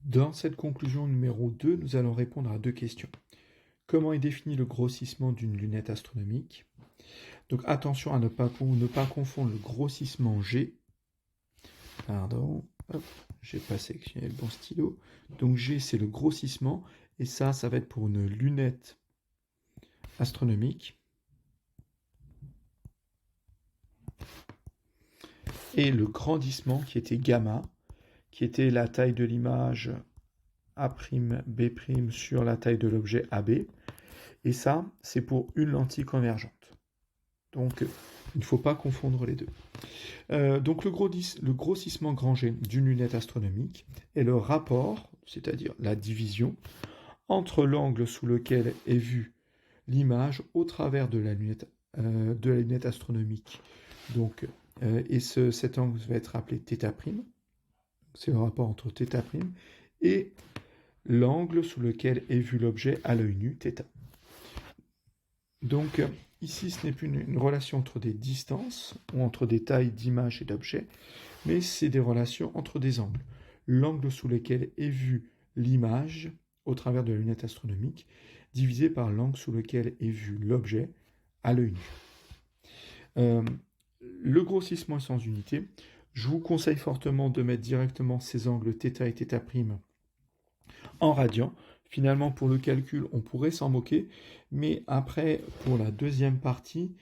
Dans cette conclusion numéro 2, nous allons répondre à deux questions. Comment est défini le grossissement d'une lunette astronomique? Donc attention à ne pas confondre le grossissement G. Pardon, hop, j'ai pas sélectionné le bon stylo. Donc G, c'est le grossissement, et ça va être pour une lunette astronomique. Et le grandissement qui était gamma, qui était la taille de l'image A', B' sur la taille de l'objet AB. Et ça, c'est pour une lentille convergente. Donc, il ne faut pas confondre les deux. Donc, le grossissement grand G d'une lunette astronomique est le rapport, c'est-à-dire la division, entre l'angle sous lequel est vue l'image au travers de la lunette astronomique. Donc, cet angle va être appelé θ'. C'est le rapport entre θ' et l'angle sous lequel est vu l'objet à l'œil nu, θ. Donc, ici, ce n'est plus une relation entre des distances ou entre des tailles d'images et d'objets, mais c'est des relations entre des angles. L'angle sous lequel est vue l'image au travers de la lunette astronomique, divisé par l'angle sous lequel est vu l'objet à l'œil nu. Le grossissement est sans unité. Je vous conseille fortement de mettre directement ces angles θ et θ' en radians. Finalement, pour le calcul, on pourrait s'en moquer, mais après, pour la deuxième partie,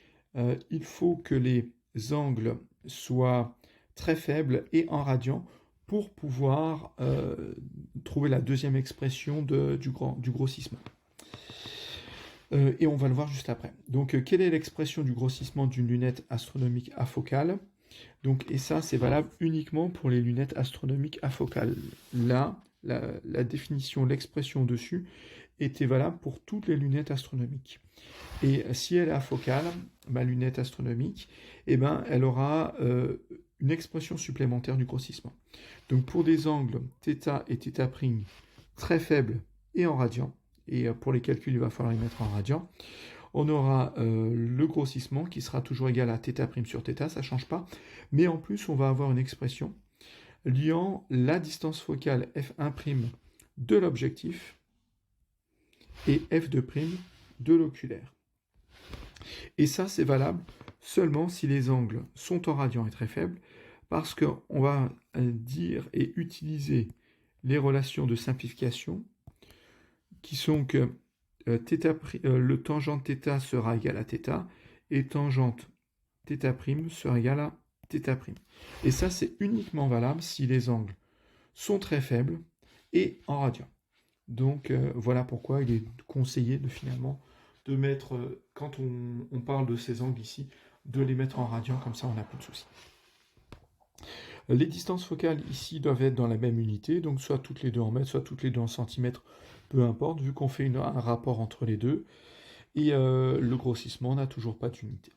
il faut que les angles soient très faibles et en radians pour pouvoir trouver la deuxième expression du grossissement. Et on va le voir juste après. Donc, quelle est l'expression du grossissement d'une lunette astronomique afocale? Donc, et ça, c'est valable uniquement pour les lunettes astronomiques afocales. Là, la définition, l'expression dessus était valable pour toutes les lunettes astronomiques. Et si elle est afocale, ma lunette astronomique, elle aura une expression supplémentaire du grossissement. Donc, pour des angles θ et θ' très faibles et en radians, et pour les calculs, il va falloir les mettre en radians, on aura le grossissement qui sera toujours égal à θ' sur θ, ça ne change pas, mais en plus, on va avoir une expression liant la distance focale f1' de l'objectif et f2' de l'oculaire. Et ça, c'est valable seulement si les angles sont en radians et très faibles, parce qu'on va dire et utiliser les relations de simplification qui sont que le tangente θ sera égal à θ et tangente θ' sera égal à θ'. Et ça, c'est uniquement valable si les angles sont très faibles et en radians. Donc, voilà pourquoi il est conseillé finalement de mettre, quand on parle de ces angles ici, de les mettre en radians, comme ça on n'a plus de soucis. Les distances focales ici doivent être dans la même unité, donc soit toutes les deux en mètres, soit toutes les deux en centimètres, peu importe, vu qu'on fait un rapport entre les deux. Et le grossissement n'a toujours pas d'unité.